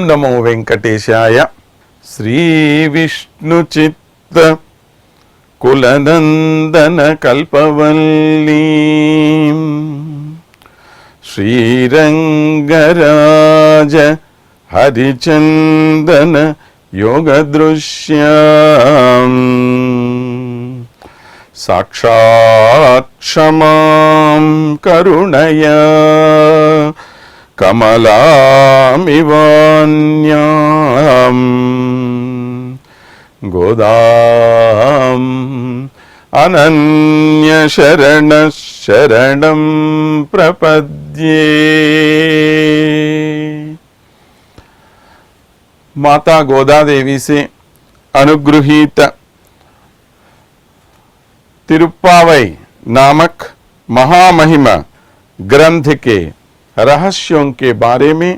नमो वेंकटेशाय। श्री विष्णुचित्त कुलनंदन कल्पवल्ली श्रीरंगराज हरिचंदन योगदृश्याम् साक्षात् क्षमां करुणया कमलामिवान्याम् गोदाम् अनन्य शरणं प्रपद्ये। माता गोदा देवी से अनुगृहीत तिरुप्पावई नामक महामहिमा ग्रंथ के रहस्यों के बारे में,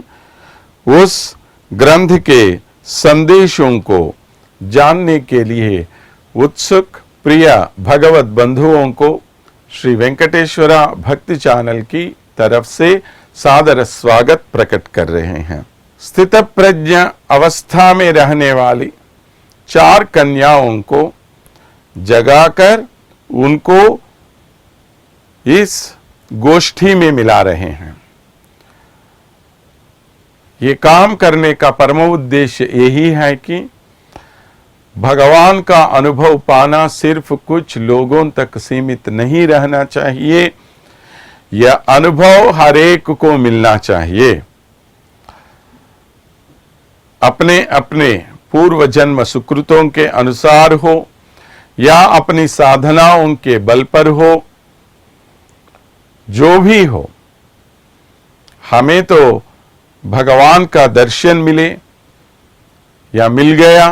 उस ग्रंथ के संदेशों को जानने के लिए उत्सुक प्रिय भगवत बंधुओं को श्री वेंकटेश्वरा भक्ति चैनल की तरफ से सादर स्वागत प्रकट कर रहे हैं। स्थित प्रज्ञ अवस्था में रहने वाली 4 कन्याओं को जगाकर उनको इस गोष्ठी में मिला रहे हैं। ये काम करने का परम उद्देश्य यही है कि भगवान का अनुभव पाना सिर्फ कुछ लोगों तक सीमित नहीं रहना चाहिए, यह अनुभव हर एक को मिलना चाहिए। अपने अपने पूर्व जन्म सुकृतों के अनुसार हो या अपनी साधनाओं के बल पर हो, जो भी हो, हमें तो भगवान का दर्शन मिले या मिल गया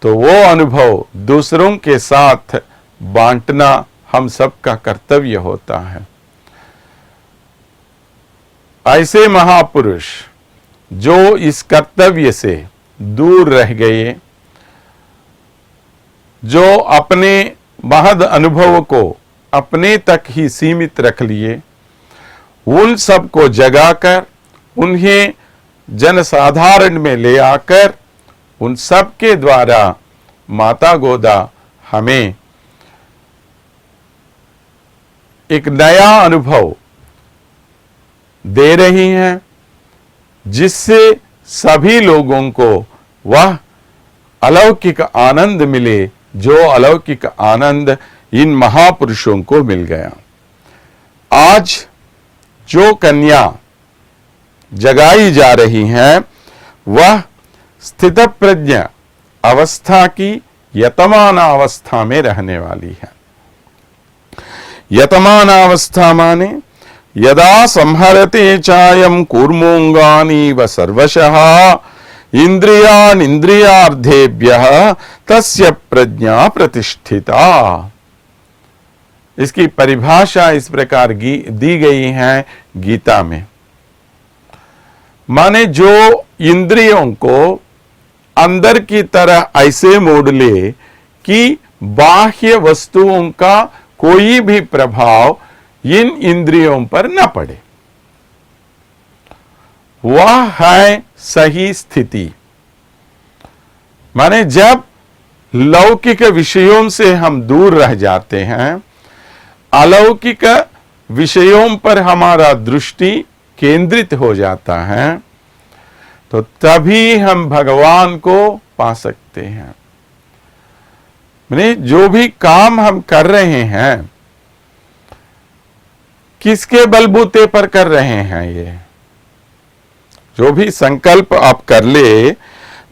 तो वो अनुभव दूसरों के साथ बांटना हम सबका कर्तव्य होता है। ऐसे महापुरुष जो इस कर्तव्य से दूर रह गए, जो अपने महद अनुभव को अपने तक ही सीमित रख लिए, उन सब को जगाकर उन्हें जनसाधारण में ले आकर उन सब के द्वारा माता गोदा हमें एक नया अनुभव दे रही हैं, जिससे सभी लोगों को वह अलौकिक आनंद मिले जो अलौकिक आनंद इन महापुरुषों को मिल गया। आज जो कन्या जगाई जा रही हैं वह स्थित प्रज्ञ अवस्था की यतमान अवस्था में रहने वाली है। यतमान अवस्था माने यदा संहरते चायम कूर्मोंगानी व सर्वशः इंद्रियान् इंद्रियार्थेभ्यः तस्य प्रज्ञा प्रतिष्ठिता। इसकी परिभाषा इस प्रकार दी गई है गीता में। माने जो इंद्रियों को अंदर की तरह ऐसे मोड़ ले कि बाह्य वस्तुओं का कोई भी प्रभाव इन इंद्रियों पर न पड़े, वह है सही स्थिति। माने जब लौकिक विषयों से हम दूर रह जाते हैं, अलौकिक विषयों पर हमारा दृष्टि केंद्रित हो जाता है, तो तभी हम भगवान को पा सकते हैं। माने जो भी काम हम कर रहे हैं, किसके बलबूते पर कर रहे हैं? ये जो भी संकल्प आप कर ले,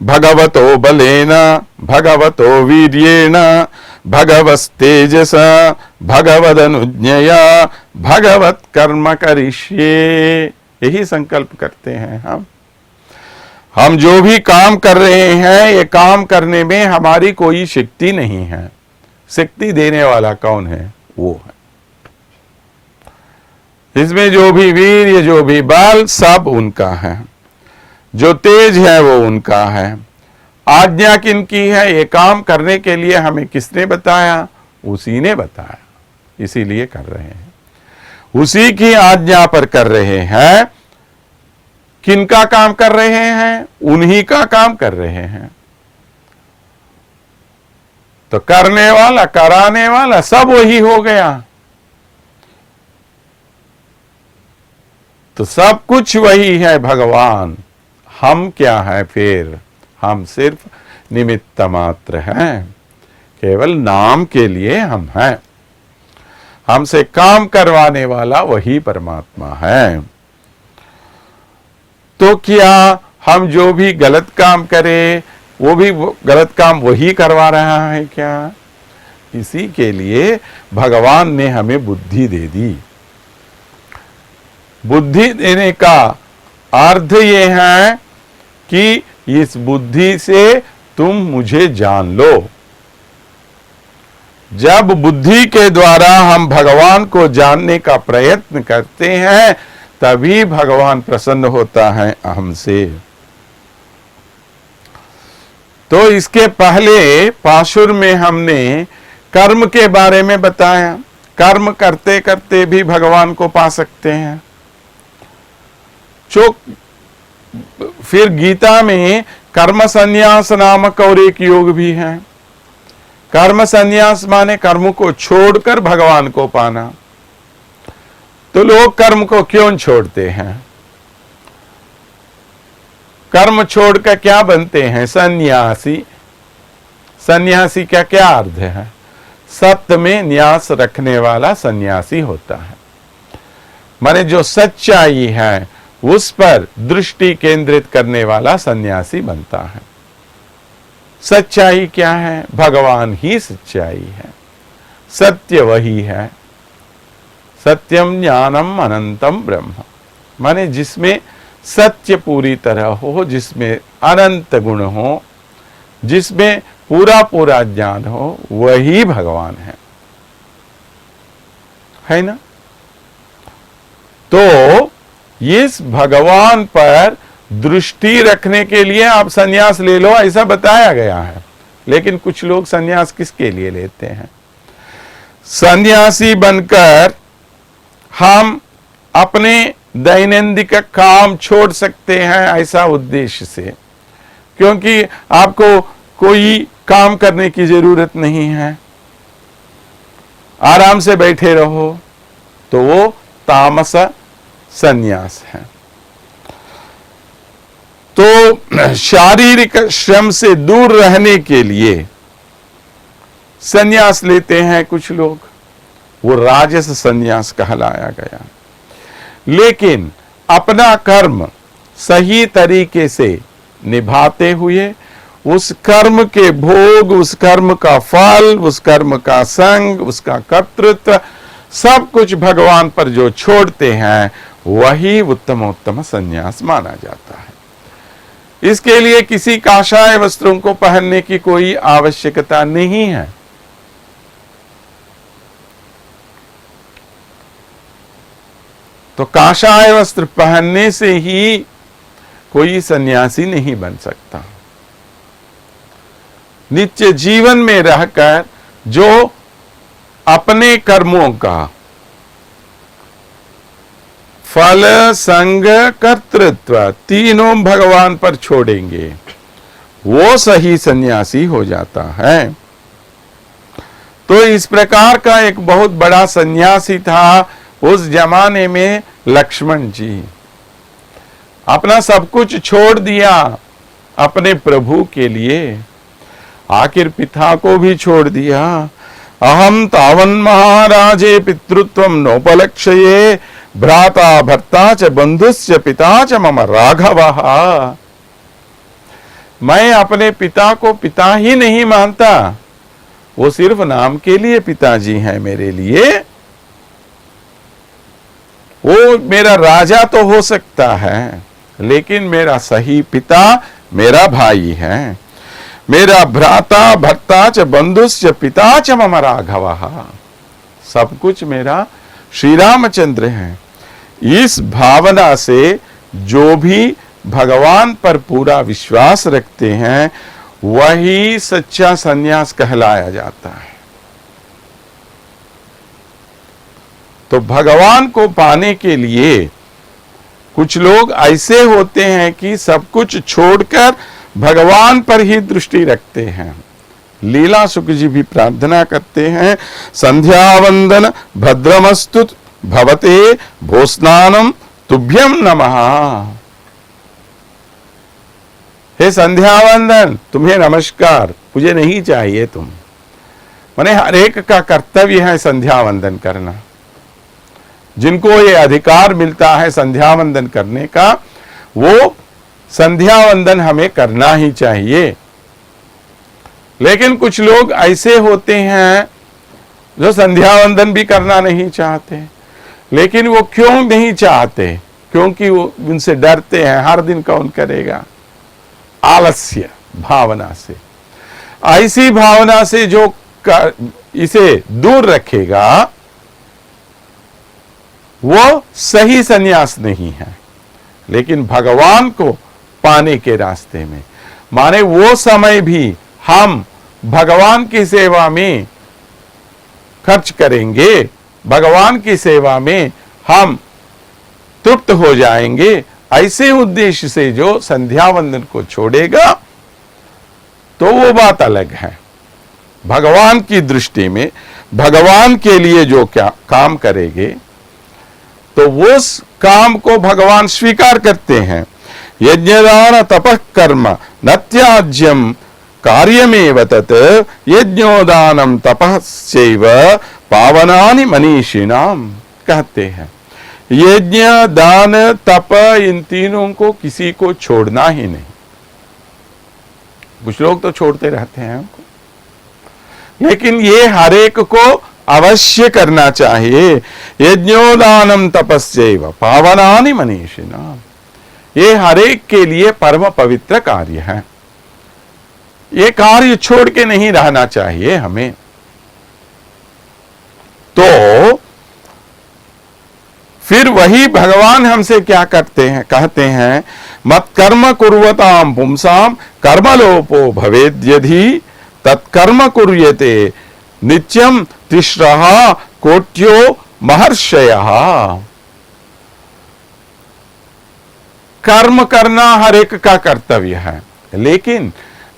भगवतो बलेन भगवतो वीर्येण भगवस्तेजसा भगवदनुज्ञया भगवत कर्म करिष्ये, यही संकल्प करते हैं हम जो भी काम कर रहे हैं, ये काम करने में हमारी कोई शक्ति नहीं है। शक्ति देने वाला कौन है? वो है। इसमें जो भी वीर्य, जो भी बल, सब उनका है। जो तेज है वो उनका है। आज्ञा किनकी है? ये काम करने के लिए हमें किसने बताया? उसी ने बताया, इसीलिए कर रहे हैं। उसी की आज्ञा पर कर रहे हैं। किनका काम कर रहे हैं? उन्हीं का काम कर रहे हैं। तो करने वाला, कराने वाला सब वही हो गया। तो सब कुछ वही है भगवान। हम क्या है फिर? हम सिर्फ निमित्त मात्र हैं, केवल नाम के लिए हम हैं। हमसे काम करवाने वाला वही परमात्मा है। तो क्या हम जो भी गलत काम करें, वो भी गलत काम वही करवा रहा है क्या? इसी के लिए भगवान ने हमें बुद्धि दे दी। बुद्धि देने का अर्थ ये है कि इस बुद्धि से तुम मुझे जान लो। जब बुद्धि के द्वारा हम भगवान को जानने का प्रयत्न करते हैं, तभी भगवान प्रसन्न होता है हमसे। तो इसके पहले पाशुर में हमने कर्म के बारे में बताया। कर्म करते करते भी भगवान को पा सकते हैं। फिर गीता में कर्म संन्यास नामक और एक योग भी है। कर्म संन्यास माने कर्म को छोड़कर भगवान को पाना। तो लोग कर्म को क्यों छोड़ते हैं? कर्म छोड़कर क्या बनते हैं? सन्यासी। सन्यासी का क्या अर्थ है? सत्य में न्यास रखने वाला सन्यासी होता है। माने जो सच्चाई है उस पर दृष्टि केंद्रित करने वाला सन्यासी बनता है। सच्चाई क्या है? भगवान ही सच्चाई है। सत्य वही है। सत्यम ज्ञानम अनंतम ब्रह्म। माने जिसमें सत्य पूरी तरह हो, जिसमें अनंत गुण हो, जिसमें पूरा पूरा ज्ञान हो, वही भगवान है ना? तो इस भगवान पर दृष्टि रखने के लिए आप सन्यास ले लो, ऐसा बताया गया है। लेकिन कुछ लोग सन्यास किसके लिए लेते हैं? सन्यासी बनकर हम अपने दैनंदिन काम छोड़ सकते हैं, ऐसा उद्देश्य से। क्योंकि आपको कोई काम करने की जरूरत नहीं है, आराम से बैठे रहो, तो वो तामस सन्यास है। तो शारीरिक श्रम से दूर रहने के लिए सन्यास लेते हैं कुछ लोग, वो राजस सन्यास कहलाया गया। लेकिन अपना कर्म सही तरीके से निभाते हुए उस कर्म के भोग, उस कर्म का फल, उस कर्म का संग, उसका कर्तृत्व, सब कुछ भगवान पर जो छोड़ते हैं, वही उत्तमोत्तम सन्यास माना जाता है। इसके लिए किसी काषाय वस्त्रों को पहनने की कोई आवश्यकता नहीं है। तो काषाय वस्त्र पहनने से ही कोई सन्यासी नहीं बन सकता। नित्य जीवन में रहकर जो अपने कर्मों का फल, संग, कर्तृत्व तीनों भगवान पर छोड़ेंगे, वो सही सन्यासी हो जाता है। तो इस प्रकार का एक बहुत बड़ा सन्यासी था उस जमाने में लक्ष्मण जी। अपना सब कुछ छोड़ दिया अपने प्रभु के लिए, आखिर पिता को भी छोड़ दिया। अहम तावन महाराजे पितृत्वम नोपलक्ष्ये भ्राता भर्ता च बंधुश्च पिता च मम राघवः। मैं अपने पिता को पिता ही नहीं मानता, वो सिर्फ नाम के लिए पिताजी हैं मेरे लिए। वो मेरा राजा तो हो सकता है, लेकिन मेरा सही पिता मेरा भाई है। मेरा भ्राता भर्ता च बंधुश्च पिता च मम राघवः। सब कुछ मेरा श्री रामचंद्र है। इस भावना से जो भी भगवान पर पूरा विश्वास रखते हैं, वही सच्चा सन्यास कहलाया जाता है। तो भगवान को पाने के लिए कुछ लोग ऐसे होते हैं कि सब कुछ छोड़कर भगवान पर ही दृष्टि रखते हैं। लीला सुख जी भी प्रार्थना करते हैं, संध्या वंदन भद्रमस्तु भवते भोस्नानम तुभ्यम नमः। हे संध्या वंदन, तुम्हें नमस्कार, मुझे नहीं चाहिए तुम। माने हर एक का कर्तव्य है संध्या वंदन करना। जिनको ये अधिकार मिलता है संध्या वंदन करने का, वो संध्या वंदन हमें करना ही चाहिए। लेकिन कुछ लोग ऐसे होते हैं जो संध्या वंदन भी करना नहीं चाहते। लेकिन वो क्यों नहीं चाहते? क्योंकि वो उनसे डरते हैं, हर दिन कौन करेगा। आलस्य भावना से, ऐसी भावना से जो इसे दूर रखेगा वो सही संन्यास नहीं है। लेकिन भगवान को पाने के रास्ते में, माने वो समय भी हम भगवान की सेवा में खर्च करेंगे, भगवान की सेवा में हम तृप्त हो जाएंगे, ऐसे उद्देश्य से जो संध्या वंदन को छोड़ेगा तो वो बात अलग है। भगवान की दृष्टि में भगवान के लिए जो क्या काम करेंगे तो उस काम को भगवान स्वीकार करते हैं। यज्ञदान तपः कर्म न त्याज्यम कार्यमेव तत् यज्ञोदानम तपश्चैव पावनानि मनीषिणाम कहते हैं। यज्ञ दान तप इन तीनों को किसी को छोड़ना ही नहीं। कुछ लोग तो छोड़ते रहते हैं उनको, लेकिन ये हर एक को अवश्य करना चाहिए। यज्ञोदानम तपस्यैव पावनानि मनीषिणाम, ये हर एक के लिए परम पवित्र कार्य है। ये कार्य छोड़ के नहीं रहना चाहिए हमें। तो फिर वही भगवान हमसे क्या करते हैं, कहते हैं मत कर्म कुर्वताम पुंसाम कर्मलोपो भवेद्यधि तत्कर्म कुर्यते नित्यम तिस्रः कोट्यो महर्षयः। कर्म करना हर एक का कर्तव्य है, लेकिन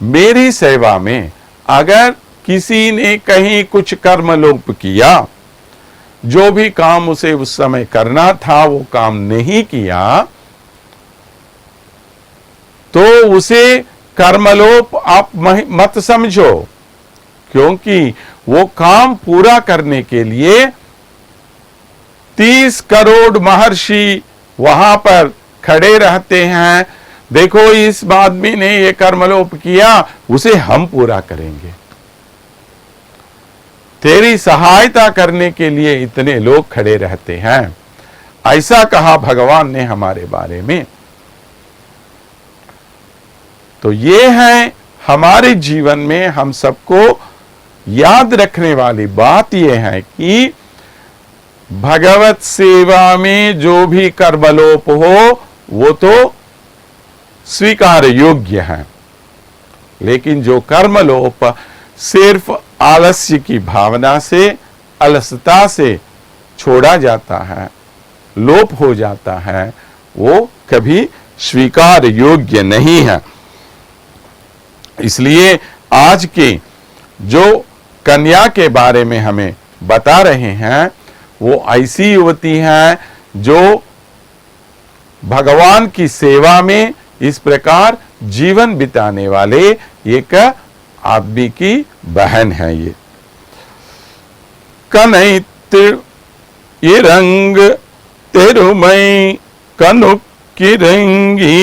मेरी सेवा में अगर किसी ने कहीं कुछ कर्मलोप किया, जो भी काम उसे उस समय करना था वो काम नहीं किया, तो उसे कर्मलोप आप मत समझो, क्योंकि वो काम पूरा करने के लिए 30 करोड़ महर्षि वहां पर खड़े रहते हैं। देखो इस आदमी ने ये कर्मलोप किया, उसे हम पूरा करेंगे। तेरी सहायता करने के लिए इतने लोग खड़े रहते हैं, ऐसा कहा भगवान ने हमारे बारे में। तो ये है हमारे जीवन में हम सबको याद रखने वाली बात यह है कि भगवत सेवा में जो भी कर्मलोप हो वो तो स्वीकार योग्य है, लेकिन जो कर्मलोप सिर्फ आलस्य की भावना से, अलसता से छोड़ा जाता है, लोप हो जाता है, वो कभी स्वीकार योग्य नहीं है। इसलिए आज की जो कन्या के बारे में हमें बता रहे हैं वो ऐसी युवती है जो भगवान की सेवा में इस प्रकार जीवन बिताने वाले एक आदमी की बहन है। ये कनैत ये रंग तेरुमई कनुक्की रंगी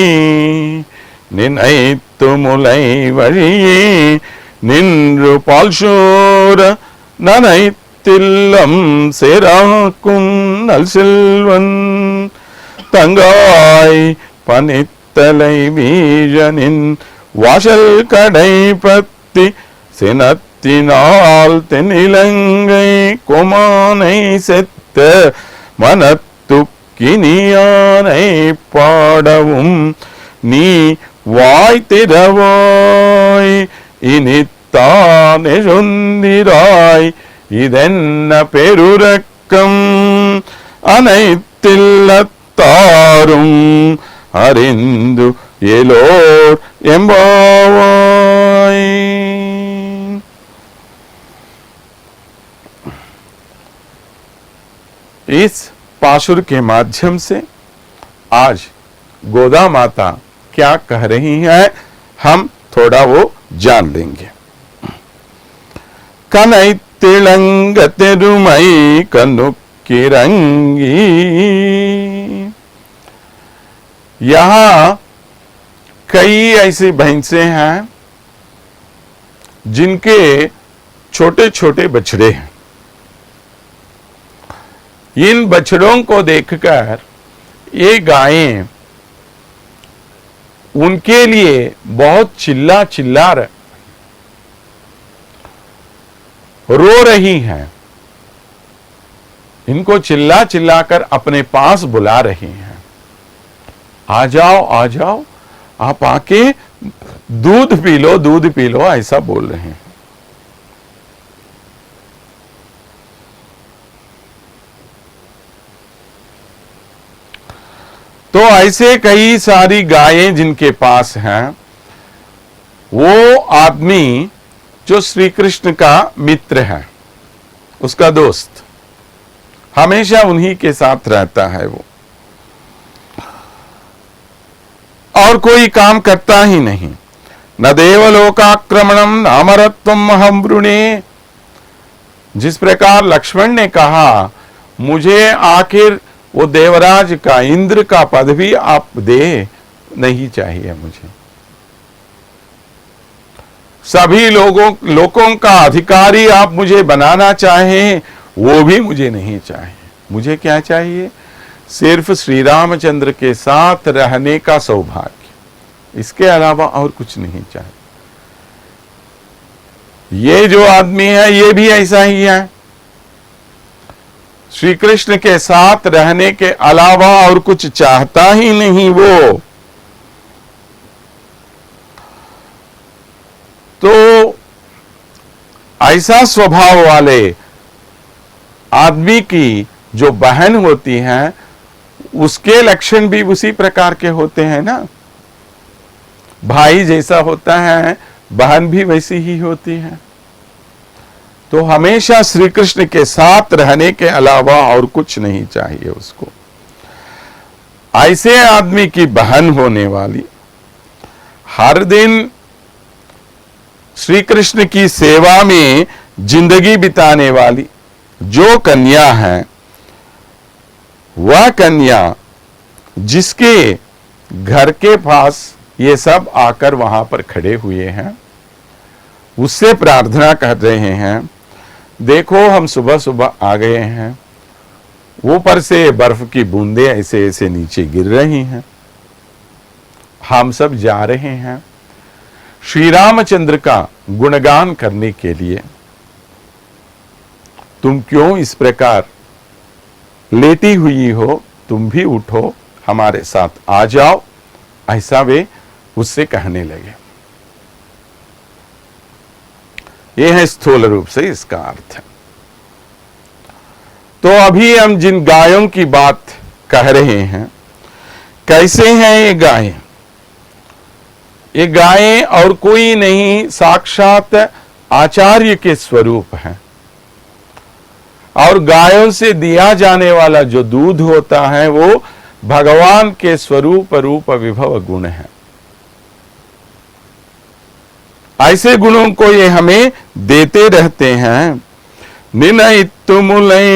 निनैतु मुलै वழியே நின்று பால்சோர நனைத்தில்லம் சேராக்கும் நல் செல்வன் தங்காய் பனித்தலை வீழனின் வாசல் கடை பத்தி சினத்தினால் தென்னிலங்கை கோமானை செத்த மனத்துக்கினியானை பாடவும் நீ வாய் திறவாய் இனித்தானே சொந்திராய் இதென்ன பெருரக்கம் அனைத்தில்லத் தாரும் அறிந்து ஏலோர் எம்பாவாய். इस पाशुर के माध्यम से आज गोदा माता क्या कह रही है हम थोड़ा वो जान लेंगे. कनई तिलंग तेरुमई कनुकिरंगी. यहां कई ऐसी भैंसे हैं जिनके छोटे छोटे बछड़े हैं. इन बछड़ों को देखकर ये गायें उनके लिए बहुत चिल्ला चिल्ला रो रही हैं. इनको चिल्ला चिल्लाकर अपने पास बुला रही हैं. आ जाओ आ जाओ, आप आके दूध पी लो ऐसा बोल रहे हैं. तो ऐसे कई सारी गायें जिनके पास हैं, वो आदमी जो श्री कृष्ण का मित्र है, उसका दोस्त, हमेशा उन्हीं के साथ रहता है वो, और कोई काम करता ही नहीं. न देवलोकाक्रमणम न अमरत्वम अहम वृणे. जिस प्रकार लक्ष्मण ने कहा मुझे आखिर वो देवराज का, इंद्र का पद भी आप दे, नहीं चाहिए मुझे. सभी लोगों का अधिकारी आप मुझे बनाना चाहें, वो भी मुझे नहीं चाहिए. मुझे क्या चाहिए? सिर्फ श्री रामचंद्र के साथ रहने का सौभाग्य, इसके अलावा और कुछ नहीं चाहिए. ये जो आदमी है ये भी ऐसा ही है. श्री कृष्ण के साथ रहने के अलावा और कुछ चाहता ही नहीं वो. तो ऐसा स्वभाव वाले आदमी की जो बहन होती है, उसके लक्षण भी उसी प्रकार के होते हैं ना. भाई जैसा होता है बहन भी वैसी ही होती है. तो हमेशा श्री कृष्ण के साथ रहने के अलावा और कुछ नहीं चाहिए उसको. ऐसे आदमी की बहन होने वाली, हर दिन श्री कृष्ण की सेवा में जिंदगी बिताने वाली जो कन्या है, वह कन्या जिसके घर के पास ये सब आकर वहां पर खड़े हुए हैं, उससे प्रार्थना कर रहे हैं, देखो हम सुबह सुबह आ गए हैं, ऊपर से बर्फ की बूंदें ऐसे ऐसे नीचे गिर रही हैं, हम सब जा रहे हैं श्री रामचंद्र का गुणगान करने के लिए. तुम क्यों इस प्रकार लेटी हुई हो? तुम भी उठो, हमारे साथ आ जाओ. ऐसा वे उससे कहने लगे. यह है स्थूल रूप से इसका अर्थ है. तो अभी हम जिन गायों की बात कह रहे हैं, कैसे हैं ये गायें? ये गायें और कोई नहीं, साक्षात आचार्य के स्वरूप हैं. और गायों से दिया जाने वाला जो दूध होता है वो भगवान के स्वरूप रूप विभव गुण है. ऐसे गुणों को ये हमें देते रहते हैं. निनयितुमुलैवये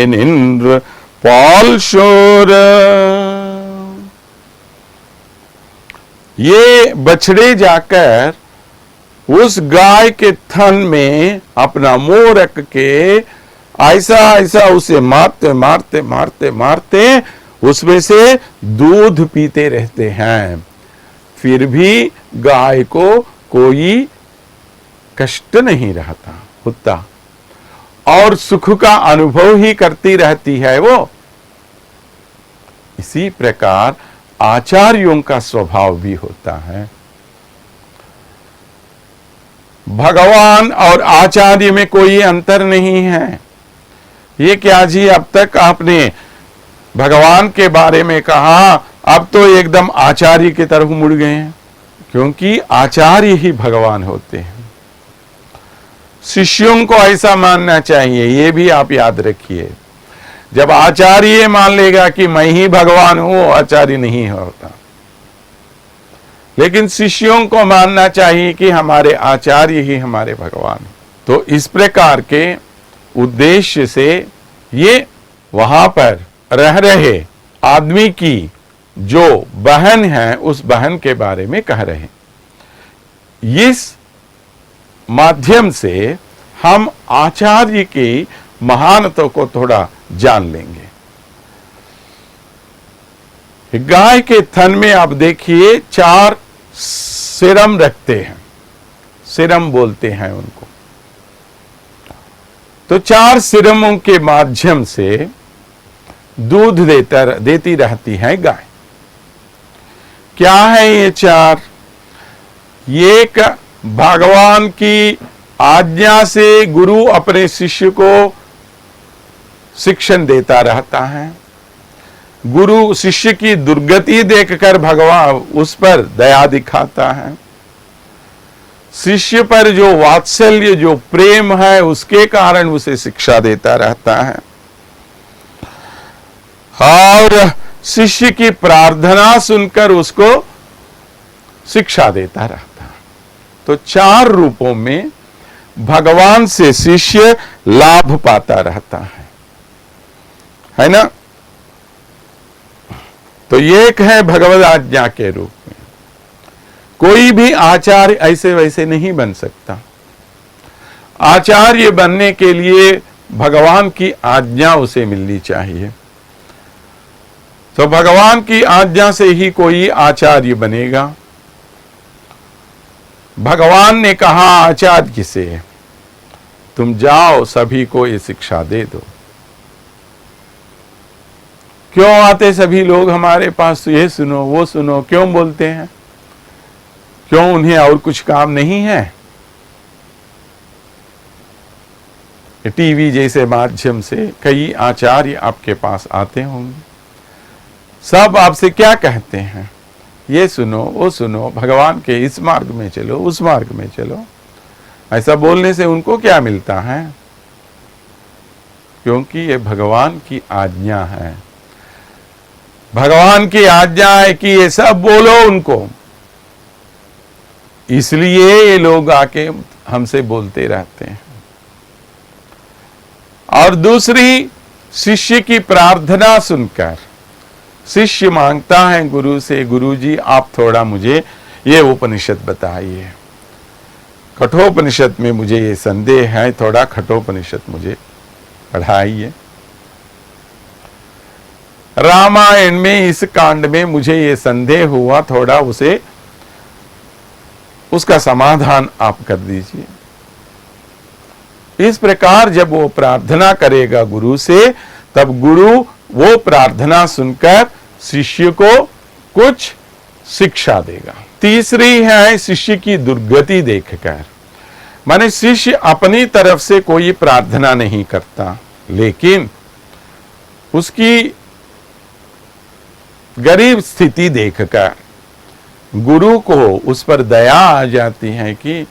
निन्द्र पालशोर. ये बछड़े जाकर उस गाय के थन में अपना मुंह रख के ऐसा ऐसा उसे मारते मारते मारते मारते उसमें से दूध पीते रहते हैं. फिर भी गाय को कोई कष्ट नहीं रहता होता और सुख का अनुभव ही करती रहती है वो. इसी प्रकार आचार्यों का स्वभाव भी होता है. भगवान और आचार्य में कोई अंतर नहीं है. ये क्या जी, अब तक आपने भगवान के बारे में कहा, अब तो एकदम आचार्य की तरफ मुड़ गए हैं, क्योंकि आचार्य ही भगवान होते हैं। शिष्यों को ऐसा मानना चाहिए, ये भी आप याद रखिए। जब आचार्य मान लेगा कि मैं ही भगवान हूं, आचार्य नहीं होता। लेकिन शिष्यों को मानना चाहिए कि हमारे आचार्य ही हमारे भगवान। तो इस प्रकार के उद्देश्य से ये वहां पर रह रहे आदमी की जो बहन है, उस बहन के बारे में कह रहे हैं। इस माध्यम से हम आचार्य की महानता को थोड़ा जान लेंगे। गाय के थन में आप देखिए 4 सिरम रखते हैं, सिरम बोलते हैं उनको। तो 4 सिरमों के माध्यम से दूध देती रहती है गाय। क्या है ये 4? एक भगवान की आज्ञा से गुरु अपने शिष्य को शिक्षण देता रहता है। गुरु शिष्य की दुर्गति देखकर भगवान उस पर दया दिखाता है। शिष्य पर जो वात्सल्य, जो प्रेम है, उसके कारण उसे शिक्षा देता रहता है। और शिष्य की प्रार्थना सुनकर उसको शिक्षा देता रहता है। तो 4 रूपों में भगवान से शिष्य लाभ पाता रहता है ना? तो एक है भगवद आज्ञा के रूप में। कोई भी आचार्य ऐसे वैसे नहीं बन सकता। आचार्य बनने के लिए भगवान की आज्ञा उसे मिलनी चाहिए। तो भगवान की आज्ञा से ही कोई आचार्य बनेगा। भगवान ने कहा आचार्य से, तुम जाओ सभी को ये शिक्षा दे दो। क्यों आते सभी लोग हमारे पास? ये सुनो वो सुनो क्यों बोलते हैं? क्यों उन्हें और कुछ काम नहीं है? टीवी जैसे माध्यम से कई आचार्य आपके पास आते होंगे। सब आपसे क्या कहते हैं? ये सुनो वो सुनो, भगवान के इस मार्ग में चलो, उस मार्ग में चलो। ऐसा बोलने से उनको क्या मिलता है? क्योंकि ये भगवान की आज्ञा है। भगवान की आज्ञा है कि ये सब बोलो उनको, इसलिए ये लोग आके हमसे बोलते रहते हैं। और दूसरी, शिष्य की प्रार्थना सुनकर शिष्य मांगता है गुरु से, गुरु जी आप थोड़ा मुझे ये उपनिषद बताइए। कठोपनिषद में मुझे ये संदेह है, थोड़ा कठोपनिषद मुझे पढ़ाइए। रामायण में इस कांड में मुझे ये संदेह हुआ, थोड़ा उसका समाधान आप कर दीजिए। इस प्रकार जब वो प्रार्थना करेगा गुरु से, तब गुरु वो प्रार्थना सुनकर शिष्य को कुछ शिक्षा देगा। तीसरी है शिष्य की दुर्गति देखकर। माने शिष्य अपनी तरफ से कोई प्रार्थना नहीं करता, लेकिन उसकी गरीब स्थिति देखकर गुरु को उस पर दया आ जाती है कि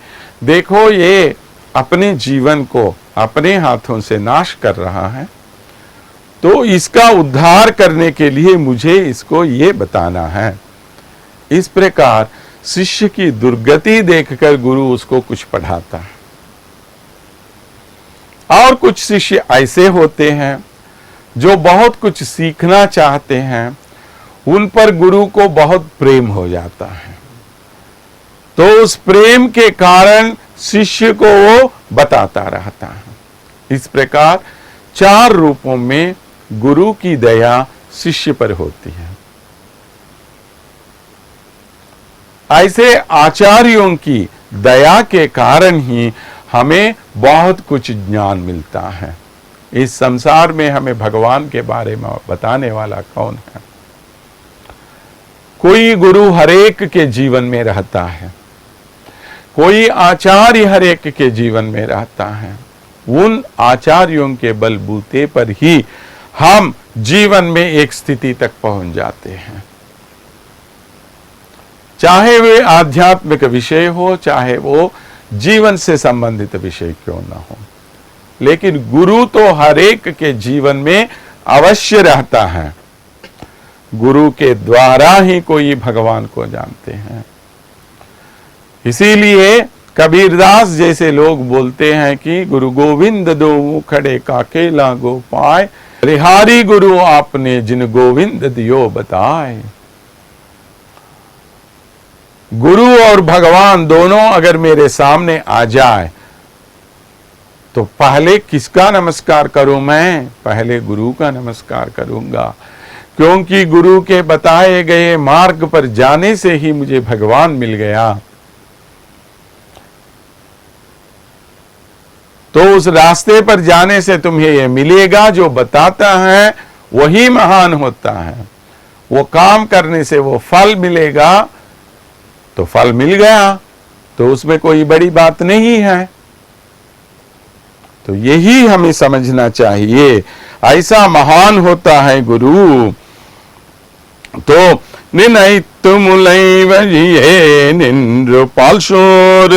देखो ये अपने जीवन को अपने हाथों से नाश कर रहा है, तो इसका उद्धार करने के लिए मुझे इसको ये बताना है। इस प्रकार शिष्य की दुर्गति देखकर गुरु उसको कुछ पढ़ाता है। और कुछ शिष्य ऐसे होते हैं जो बहुत कुछ सीखना चाहते हैं, उन पर गुरु को बहुत प्रेम हो जाता है, तो उस प्रेम के कारण शिष्य को वो बताता रहता है। इस प्रकार 4 रूपों में गुरु की दया शिष्य पर होती है। ऐसे आचार्यों की दया के कारण ही हमें बहुत कुछ ज्ञान मिलता है। इस संसार में हमें भगवान के बारे में बताने वाला कौन है? कोई गुरु हरेक के जीवन में रहता है, कोई आचार्य हरेक के जीवन में रहता है। उन आचार्यों के बलबूते पर ही हम जीवन में एक स्थिति तक पहुंच जाते हैं, चाहे वे आध्यात्मिक विषय हो, चाहे वो जीवन से संबंधित विषय क्यों ना हो। लेकिन गुरु तो हर एक के जीवन में अवश्य रहता है। गुरु के द्वारा ही कोई भगवान को जानते हैं। इसीलिए कबीरदास जैसे लोग बोलते हैं कि गुरु गोविंद दो खड़े काकेला गो पाए, रिहारी गुरु आपने जिन गोविंद दियो बताए। गुरु और भगवान दोनों अगर मेरे सामने आ जाए तो पहले किसका नमस्कार करूं? मैं पहले गुरु का नमस्कार करूंगा, क्योंकि गुरु के बताए गए मार्ग पर जाने से ही मुझे भगवान मिल गया। तो उस रास्ते पर जाने से तुम्हें यह मिलेगा, जो बताता है वही महान होता है। वो काम करने से वो फल मिलेगा, तो फल मिल गया तो उसमें कोई बड़ी बात नहीं है। तो यही हमें समझना चाहिए, ऐसा महान होता है गुरु। तो निनैत मुलैव जिये निन्द्रपाल शोर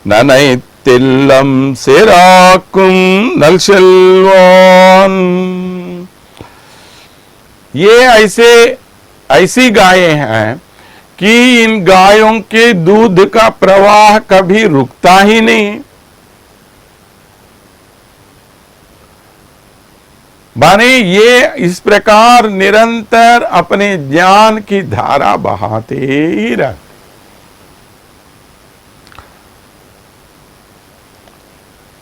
ननैतिल्लम सेराकुम नलशल्वान। ये ऐसी गायें हैं कि इन गायों के दूध का प्रवाह कभी रुकता ही नहीं। माने ये इस प्रकार निरंतर अपने ज्ञान की धारा बहाते ही रह।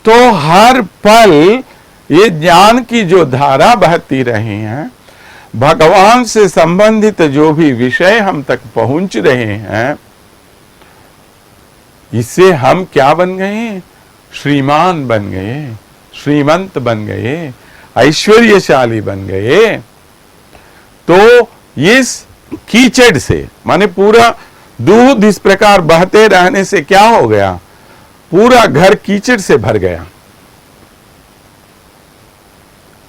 तो हर पल ये ज्ञान की जो धारा बहती रही है, भगवान से संबंधित जो भी विषय हम तक पहुंच रहे हैं, इससे हम क्या बन गए? श्रीमान बन गए, श्रीमंत बन गए, ऐश्वर्यशाली बन गए। तो इस कीचड़ से, माने पूरा दूध इस प्रकार बहते रहने से क्या हो गया? पूरा घर कीचड़ से भर गया।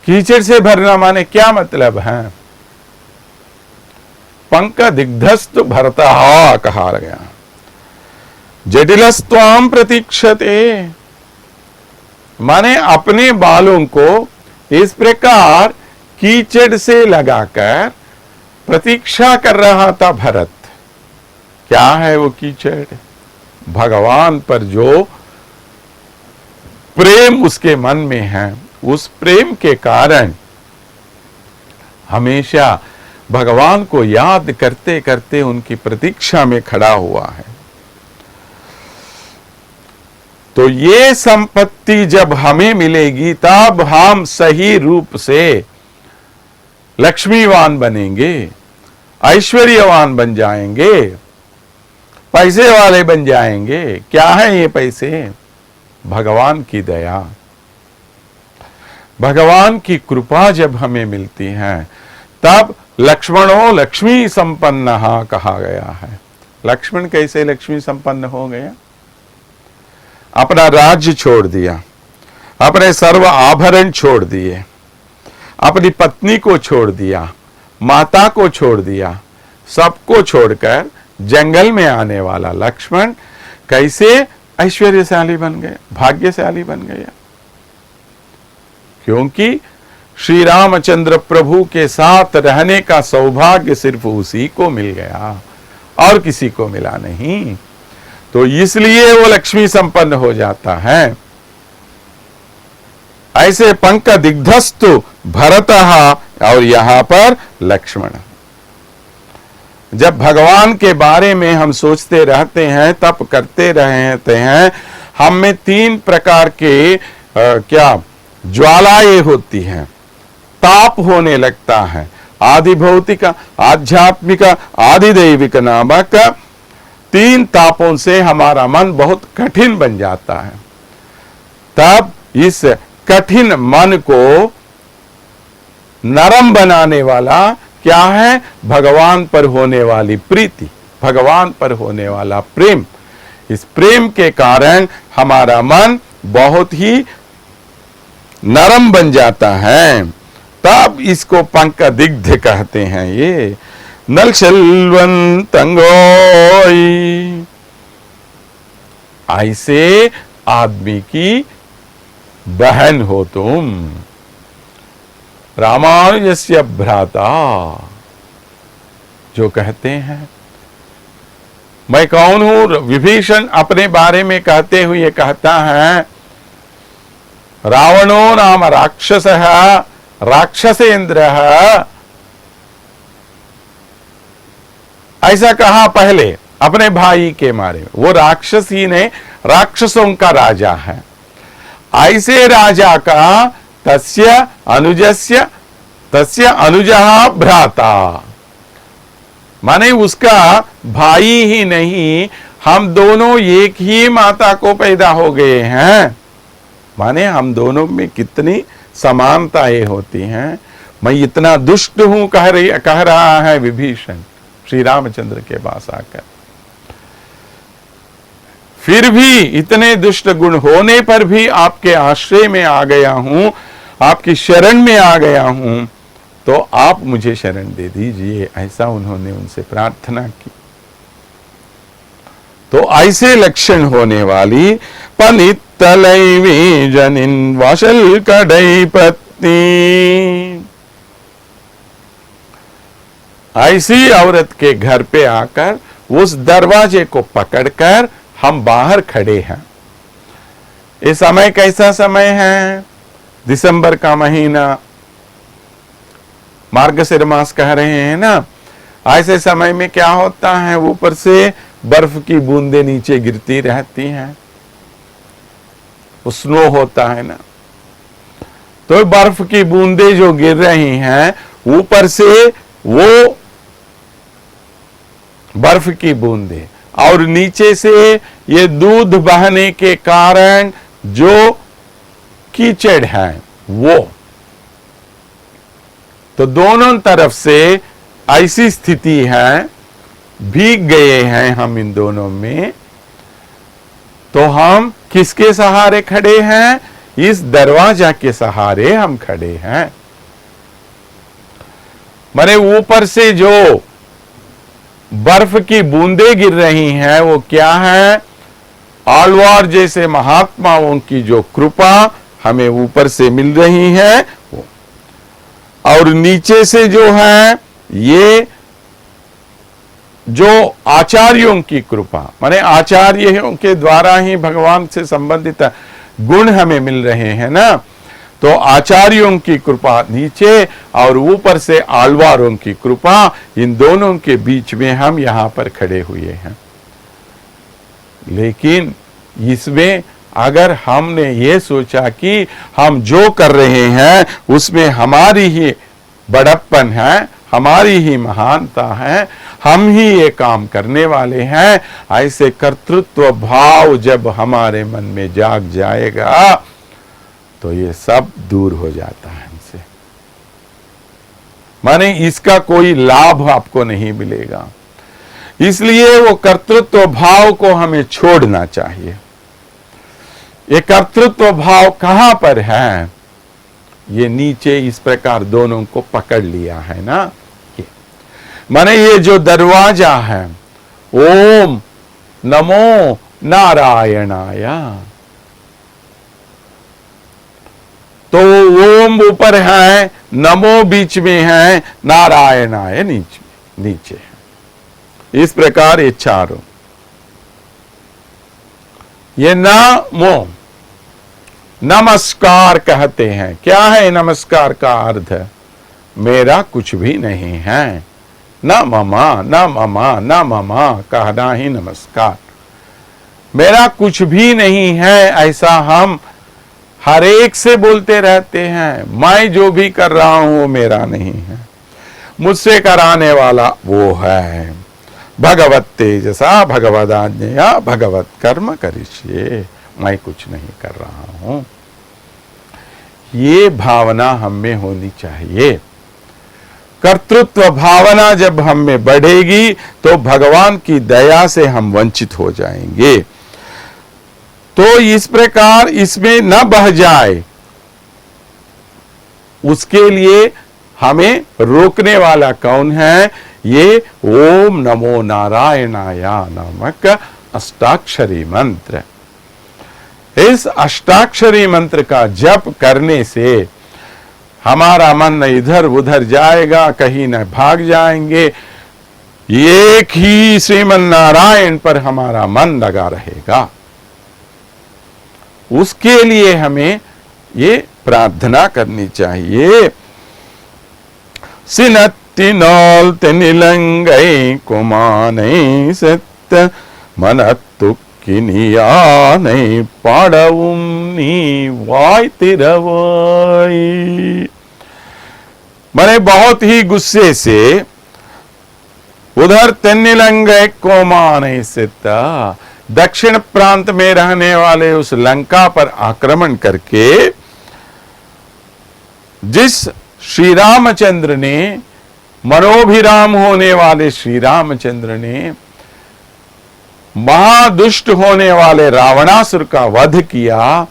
कीचड़ से भरना माने क्या मतलब है? पंक दिग्धस्त भरता कहा गया, जटिलस्त्वाम प्रतीक्षते। माने अपने बालों को इस प्रकार कीचड़ से लगाकर प्रतीक्षा कर रहा था भरत। क्या है वो कीचड़? भगवान पर जो प्रेम उसके मन में है, उस प्रेम के कारण हमेशा भगवान को याद करते करते उनकी प्रतीक्षा में खड़ा हुआ है। तो ये संपत्ति जब हमें मिलेगी तब हम सही रूप से लक्ष्मीवान बनेंगे, ऐश्वर्यवान बन जाएंगे, पैसे वाले बन जाएंगे। क्या है ये पैसे? भगवान की दया, भगवान की कृपा जब हमें मिलती है तब लक्ष्मणो लक्ष्मी संपन्नः कहा गया है। लक्ष्मण कैसे लक्ष्मी संपन्न हो गया? अपना राज्य छोड़ दिया, अपने सर्व आभरण छोड़ दिए, अपनी पत्नी को छोड़ दिया, माता को छोड़ दिया, सबको छोड़कर जंगल में आने वाला लक्ष्मण कैसे ऐश्वर्यशाली बन गया, भाग्यशाली बन गया? क्योंकि श्री रामचंद्र प्रभु के साथ रहने का सौभाग्य सिर्फ उसी को मिल गया और किसी को मिला नहीं। तो इसलिए वो लक्ष्मी संपन्न हो जाता है। ऐसे पंक दिग्धस्तु भरतः, और यहां पर लक्ष्मण। जब भगवान के बारे में हम सोचते रहते हैं, तप करते रहते हैं, हम में तीन प्रकार के क्या ज्वालाएं होती हैं, ताप होने लगता है। आदि भौतिक, आध्यात्मिक, आदि दैविक नामक तीन तापों से हमारा मन बहुत कठिन बन जाता है। तब इस कठिन मन को नरम बनाने वाला क्या है? भगवान पर होने वाली प्रीति, भगवान पर होने वाला प्रेम। इस प्रेम के कारण हमारा मन बहुत ही नरम बन जाता है तब इसको पंकदिग्ध कहते हैं। ये नल शल्वन तंगोई, ऐसे आदमी की बहन हो तुम। रामानुजस्य भ्राता जो कहते हैं, मैं कौन हूं? विभीषण अपने बारे में कहते हुए कहता है, रावणो नाम राक्षसः राक्षसेन्द्रः, ऐसा कहा पहले अपने भाई के बारे में। वो राक्षसी ने, राक्षसों का राजा है। ऐसे राजा का तस्य अनुजः भ्राता, माने उसका भाई ही नहीं, हम दोनों एक ही माता को पैदा हो गए हैं। माने हम दोनों में कितनी समानताएं होती हैं। मैं इतना दुष्ट हूं कह रहा है विभीषण श्री रामचंद्र के पास आकर। फिर भी इतने दुष्ट गुण होने पर भी आपके आश्रय में आ गया हूं, आपकी शरण में आ गया हूं, तो आप मुझे शरण दे दीजिए, ऐसा उन्होंने उनसे प्रार्थना की। तो ऐसे लक्षण होने वाली पनितलैवी जनिन वाशल कड़ई पत्नी, ऐसी औरत के घर पे आकर उस दरवाजे को पकड़कर हम बाहर खड़े हैं। ये समय कैसा समय है? दिसंबर का महीना, मार्गशीर मास कह रहे हैं ना। ऐसे समय में क्या होता है, ऊपर से बर्फ की बूंदें नीचे गिरती रहती हैं, स्नो होता है ना। तो बर्फ की बूंदें जो गिर रही हैं, ऊपर से वो बर्फ की बूंदें और नीचे से ये दूध बहने के कारण जो कीचड़ है वो, तो दोनों तरफ से ऐसी स्थिति है, भीग गए हैं हम इन दोनों में। तो हम किसके सहारे खड़े हैं? इस दरवाजा के सहारे हम खड़े हैं। माने ऊपर से जो बर्फ की बूंदें गिर रही हैं वो क्या है? आलवार जैसे महात्माओं की जो कृपा हमें ऊपर से मिल रही है वो, और नीचे से जो है ये जो आचार्यों की कृपा, माने आचार्यों के द्वारा ही भगवान से संबंधित गुण हमें मिल रहे हैं ना। तो आचार्यों की कृपा नीचे और ऊपर से आलवारों की कृपा, इन दोनों के बीच में हम यहां पर खड़े हुए हैं। लेकिन इसमें अगर हमने ये सोचा कि हम जो कर रहे हैं उसमें हमारी ही बड़प्पन है, हमारी ही महानता है, हम ही ये काम करने वाले हैं, ऐसे कर्तृत्व भाव जब हमारे मन में जाग जाएगा तो ये सब दूर हो जाता है हमसे। माने इसका कोई लाभ आपको नहीं मिलेगा। इसलिए वो कर्तृत्व भाव को हमें छोड़ना चाहिए। ये कर्तृत्व भाव कहां पर है? ये नीचे इस प्रकार दोनों को पकड़ लिया है ना। माने ये जो दरवाजा है, ओम नमो नारायणाय, तो ओम ऊपर है, नमो बीच में है, नारायणाय नीचे है। इस प्रकार ये चारों, ये नमो नमस्कार कहते हैं। क्या है नमस्कार का अर्थ? मेरा कुछ भी नहीं है, न ममा न ममा न ममा, कहना ही नमस्कार। मेरा कुछ भी नहीं है, ऐसा हम हर एक से बोलते रहते हैं। मैं जो भी कर रहा हूं वो मेरा नहीं है, मुझसे कराने वाला वो है। भगवत तेजसा भगवदाज्ञया भगवत कर्म करिष्ये, मैं कुछ नहीं कर रहा हूं। ये भावना हम में होनी चाहिए। कर्तृत्व भावना जब हम में बढ़ेगी तो भगवान की दया से हम वंचित हो जाएंगे। तो इस प्रकार इसमें न बह जाए, उसके लिए हमें रोकने वाला कौन है? ये ओम नमो नारायणाय नामक अष्टाक्षरी मंत्र। इस अष्टाक्षरी मंत्र का जप करने से हमारा मन न इधर उधर जाएगा, कहीं न भाग जाएंगे, एक ही श्रीमन नारायण पर हमारा मन लगा रहेगा। उसके लिए हमें ये प्रार्थना करनी चाहिए। सिनत्ति नौल्ति निलंगै कुमानै सत्य मनत्तु किनियानै पाडवुम नी वायतिरवाई। मैंने बहुत ही गुस्से से उधर तेनिलंगै कोमानै स्थित दक्षिण प्रांत में रहने वाले उस लंका पर आक्रमण करके जिस श्री रामचंद्र ने, मनोभिराम होने वाले श्री रामचंद्र ने महादुष्ट होने वाले रावणासुर का वध किया,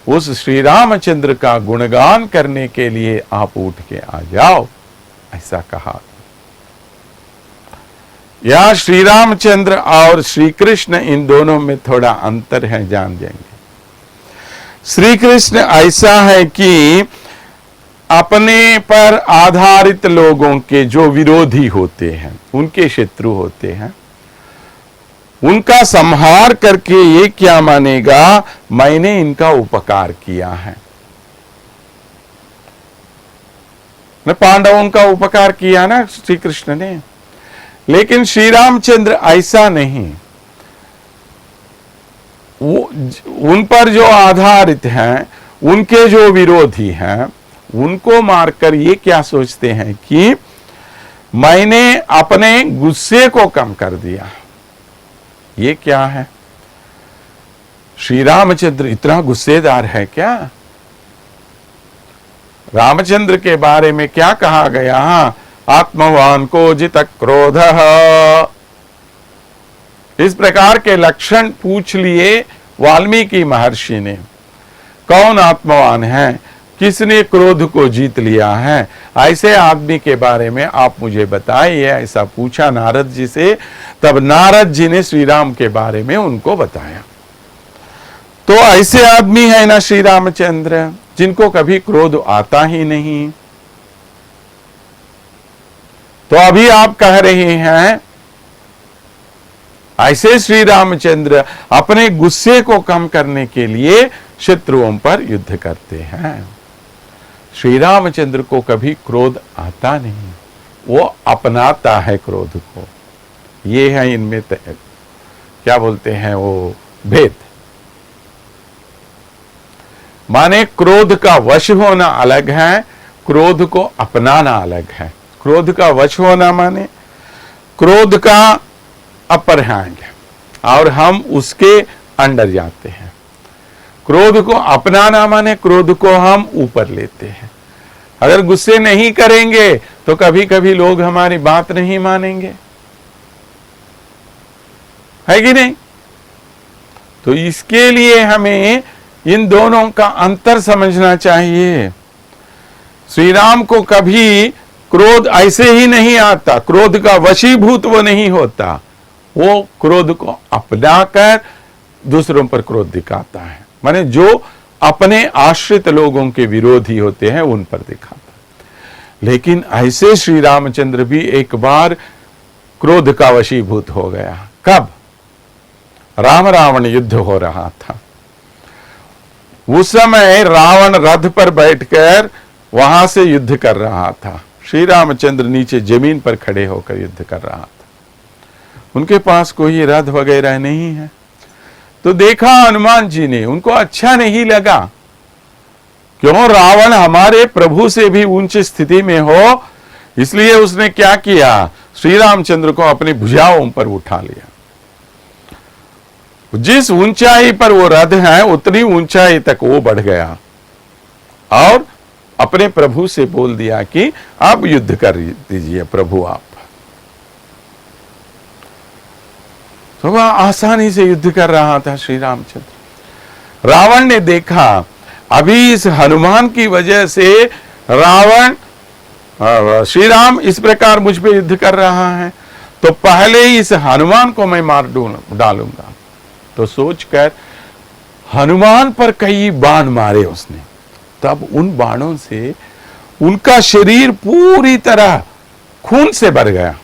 उस श्री रामचंद्र का गुणगान करने के लिए आप उठ के आ जाओ, ऐसा कहा। या श्री रामचंद्र और श्री कृष्ण, इन दोनों में थोड़ा अंतर है, जान जाएंगे। श्री कृष्ण ऐसा है कि अपने पर आधारित लोगों के जो विरोधी होते हैं, उनके शत्रु होते हैं, उनका संहार करके ये क्या मानेगा, मैंने इनका उपकार किया है। पांडवों का उपकार किया ना श्री कृष्ण ने, लेकिन श्री रामचंद्र ऐसा नहीं। वो उन पर जो आधारित हैं, उनके जो विरोधी हैं, उनको मारकर ये क्या सोचते हैं कि मैंने अपने गुस्से को कम कर दिया। ये क्या है? श्री रामचंद्र इतना गुस्सेदार है क्या? रामचंद्र के बारे में क्या कहा गया? आत्मवान को जित क्रोध। इस प्रकार के लक्षण पूछ लिए वाल्मीकि महर्षि ने। कौन आत्मवान है, किसने क्रोध को जीत लिया है, ऐसे आदमी के बारे में आप मुझे बताइए, ऐसा पूछा नारद जी से। तब नारद जी ने श्री राम के बारे में उनको बताया। तो ऐसे आदमी है ना श्री रामचंद्र, जिनको कभी क्रोध आता ही नहीं। तो अभी आप कह रहे हैं ऐसे श्री रामचंद्र अपने गुस्से को कम करने के लिए शत्रुओं पर युद्ध करते हैं। श्री रामचंद्र को कभी क्रोध आता नहीं, वो अपनाता है क्रोध को। ये है इनमें क्या बोलते हैं वो भेद। माने क्रोध का वश होना अलग है, क्रोध को अपनाना अलग है। क्रोध का वश होना माने क्रोध का अपर हैंड और हम उसके अंडर जाते हैं। क्रोध को अपनाना माने क्रोध को हम ऊपर लेते हैं। अगर गुस्से नहीं करेंगे तो कभी कभी लोग हमारी बात नहीं मानेंगे, है कि नहीं? तो इसके लिए हमें इन दोनों का अंतर समझना चाहिए। श्री राम को कभी क्रोध ऐसे ही नहीं आता, क्रोध का वशीभूत वो नहीं होता, वो क्रोध को अपनाकर दूसरों पर क्रोध दिखाता है। माने जो अपने आश्रित लोगों के विरोधी होते हैं उन पर दिखाता है। लेकिन ऐसे श्री रामचंद्र भी एक बार क्रोध का वशीभूत हो गया। कब? राम रावण युद्ध हो रहा था। उस समय रावण रथ पर बैठकर वहां से युद्ध कर रहा था। श्री रामचंद्र नीचे जमीन पर खड़े होकर युद्ध कर रहा था। उनके पास कोई रथ वगैरह नहीं है। तो देखा हनुमान जी ने, उनको अच्छा नहीं लगा। क्यों? रावण हमारे प्रभु से भी ऊंची स्थिति में हो, इसलिए उसने क्या किया, श्री रामचंद्र को अपनी भुजाओं पर उठा लिया। जिस ऊंचाई पर वो रथ है उतनी ऊंचाई तक वो बढ़ गया और अपने प्रभु से बोल दिया कि आप युद्ध कर दीजिए प्रभु आप। तो वह आसानी से युद्ध कर रहा था श्री रामचंद्र। रावण ने देखा अभी इस हनुमान की वजह से रावण श्री राम इस प्रकार मुझ पे युद्ध कर रहा है, तो पहले ही इस हनुमान को मैं मार डालूंगा। तो सोचकर हनुमान पर कई बाण मारे उसने। तब उन बाणों से उनका शरीर पूरी तरह खून से भर गया,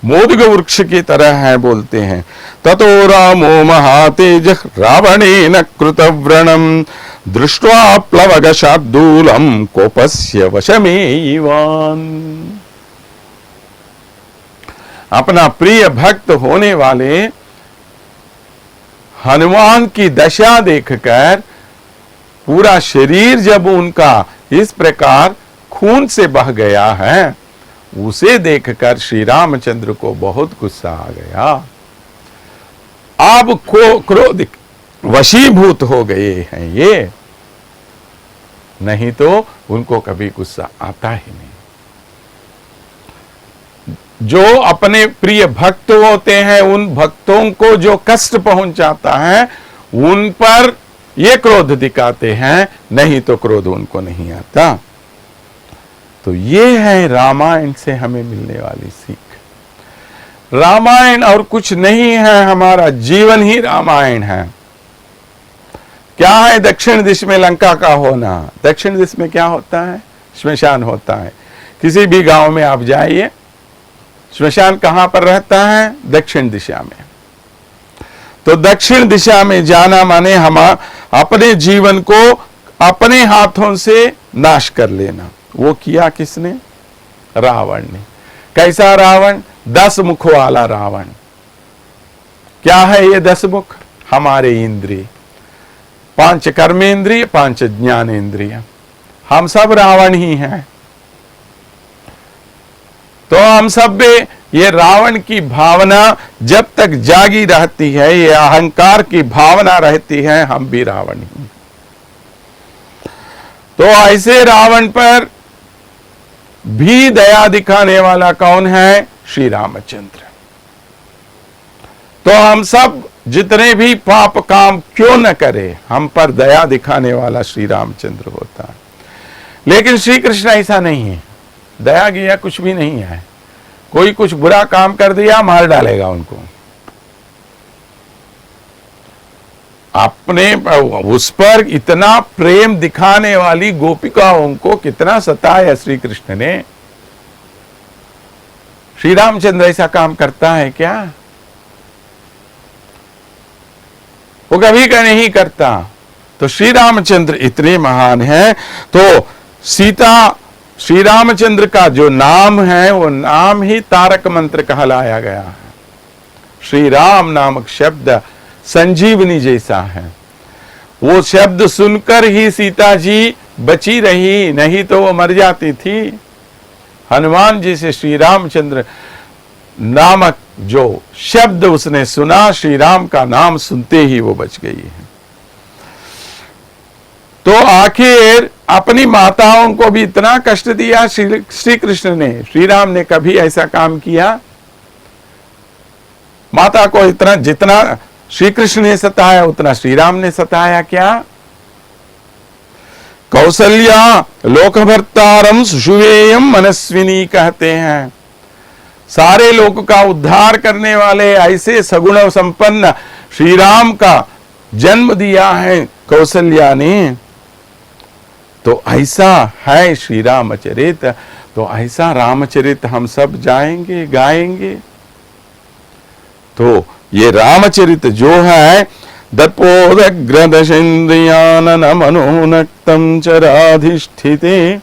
मोदक वृक्ष की तरह है बोलते हैं। ततो रामो महातेज रावणेन कृतव्रणम दृष्ट्वा प्लवगशार्दूलम कोपस्य वशमेवान। अपना प्रिय भक्त होने वाले हनुमान की दशा देखकर पूरा शरीर जब उनका इस प्रकार खून से बह गया है, उसे देखकर श्री रामचंद्र को बहुत गुस्सा आ गया। अब क्रोध वशीभूत हो गए हैं ये, नहीं तो उनको कभी गुस्सा आता ही नहीं। जो अपने प्रिय भक्त होते हैं, उन भक्तों को जो कष्ट पहुंचाता है, उन पर ये क्रोध दिखाते हैं, नहीं तो क्रोध उनको नहीं आता। तो ये है रामायण से हमें मिलने वाली सीख। रामायण और कुछ नहीं है, हमारा जीवन ही रामायण है। क्या है दक्षिण दिश में लंका का होना? दक्षिण दिश में क्या होता है? श्मशान होता है। किसी भी गांव में आप जाइए, श्मशान कहां पर रहता है? दक्षिण दिशा में। तो दक्षिण दिशा में जाना माने हम अपने जीवन को अपने हाथों से नाश कर लेना। वो किया किसने? रावण ने। कैसा रावण? 10 मुख वाला रावण। क्या है ये 10 मुख? हमारे इंद्रिय, 5 कर्मेंद्रिय, 5 ज्ञानेंद्रिय। हम सब रावण ही हैं। तो हम सब में ये रावण की भावना जब तक जागी रहती है, ये अहंकार की भावना रहती है, हम भी रावण ही। तो ऐसे रावण पर भी दया दिखाने वाला कौन है? श्री रामचंद्र। तो हम सब जितने भी पाप काम क्यों न करें, हम पर दया दिखाने वाला श्री रामचंद्र होता है। लेकिन श्री कृष्ण ऐसा नहीं है, दया गिया कुछ भी नहीं है। कोई कुछ बुरा काम कर दिया, मार डालेगा उनको। अपने उस पर इतना प्रेम दिखाने वाली गोपिकाओं को कितना सताया श्री कृष्ण ने। श्री रामचंद्र ऐसा काम करता है क्या? वो कभी का नहीं करता। तो श्री रामचंद्र इतने महान हैं। तो सीता श्री रामचंद्र का जो नाम है, वो नाम ही तारक मंत्र कहलाया गया है। श्री राम नामक शब्द संजीवनी जैसा है। वो शब्द सुनकर ही सीता जी बची रही, नहीं तो वो मर जाती थी। हनुमान जी से श्री रामचंद्र नामक जो शब्द उसने सुना, श्री राम का नाम सुनते ही वो बच गई है। तो आखिर अपनी माताओं को भी इतना कष्ट दिया श्री कृष्ण ने। श्री राम ने कभी ऐसा काम किया? माता को इतना जितना श्री कृष्ण ने सताया, उतना श्री राम ने सताया क्या? कौसल्या लोकभर्तारम सुषुवेयम मनस्विनी कहते हैं। सारे लोक का उद्धार करने वाले ऐसे सगुण संपन्न श्री राम का जन्म दिया है कौसल्या ने। तो ऐसा है श्री रामचरित। तो ऐसा रामचरित हम सब जाएंगे, गाएंगे। तो ये रामचरित जो है, दर्पोदग्रदशेन्द्रियानन मनोनक्तं चराधिष्ठिते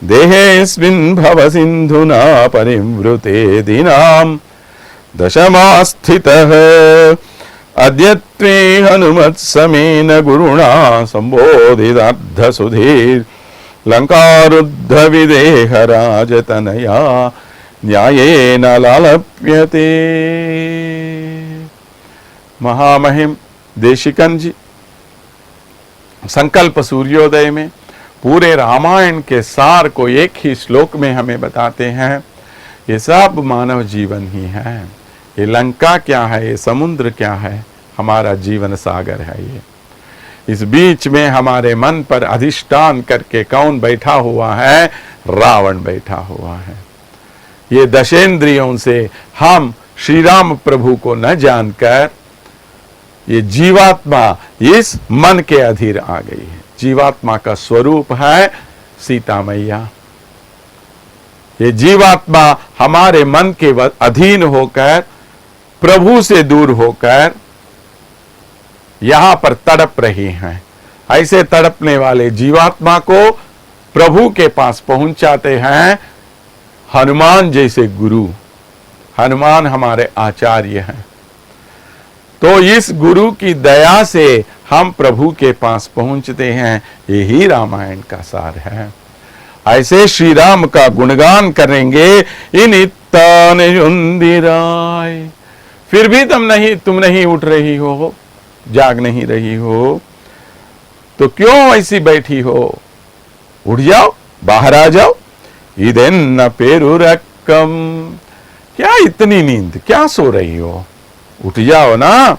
देहेऽस्मिन् भवसिन्धुना परिवृते दिनां दशमास्थितः अद्यत्वे हनुमत्समेन गुरुणा संबोधितार्धसुधीर् लंकारुद्ध विदेहराजतनया न्यायेन लालप्यते। महामहिम देशिकन जी संकल्प सूर्योदय में पूरे रामायण के सार को एक ही श्लोक में हमें बताते हैं। ये सब मानव जीवन ही है। ये लंका क्या है, ये समुद्र क्या है, हमारा जीवन सागर है। इस बीच में हमारे मन पर अधिष्ठान करके कौन बैठा हुआ है? रावण बैठा हुआ है। ये दशेंद्रियों से हम श्री राम प्रभु को न जानकर ये जीवात्मा इस मन के अधीन आ गई है। जीवात्मा का स्वरूप है सीता मैया। ये जीवात्मा हमारे मन के अधीन होकर, प्रभु से दूर होकर यहां पर तड़प रही हैं। ऐसे तड़पने वाले जीवात्मा को प्रभु के पास पहुंचाते हैं हनुमान जैसे गुरु। हनुमान हमारे आचार्य हैं। तो इस गुरु की दया से हम प्रभु के पास पहुंचते हैं। यही रामायण का सार है। ऐसे श्री राम का गुणगान करेंगे। इनित्तानिराय, फिर भी तुम नहीं उठ रही हो, जाग नहीं रही हो, तो क्यों ऐसी बैठी हो? उठ जाओ, बाहर आ जाओ। इदेन्न पेरुरक्कम, क्या इतनी नींद, क्या सो रही हो? उठ जाओ ना।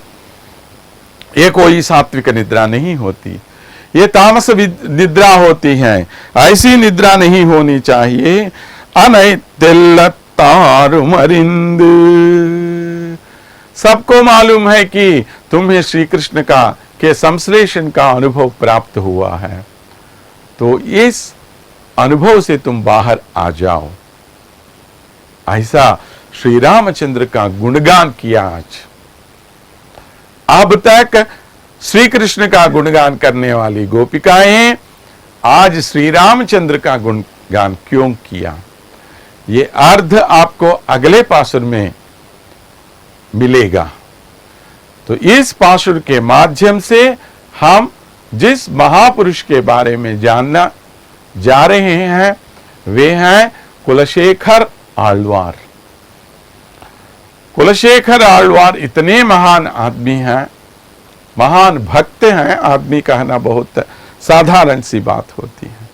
ये कोई सात्विक निद्रा नहीं होती, ये तामस निद्रा होती है। ऐसी निद्रा नहीं होनी चाहिए। अनैतिल्लतारुमरिंद, सबको मालूम है कि तुम्हें श्री कृष्ण के संश्लेषण का अनुभव प्राप्त हुआ है, तो इस अनुभव से तुम बाहर आ जाओ। ऐसा श्री रामचंद्र का गुणगान किया आज। अब तक श्री कृष्ण का गुणगान करने वाली गोपिकाएं आज श्री रामचंद्र का गुणगान क्यों किया? ये अर्थ आपको अगले पासुर में मिलेगा। तो इस पासुर के माध्यम से हम जिस महापुरुष के बारे में जानना जा रहे हैं वे हैं कुलशेखर आಳ್वार। कुलशेखर आಳ್वार इतने महान आदमी हैं, महान भक्त हैं। आदमी कहना बहुत साधारण सी बात होती है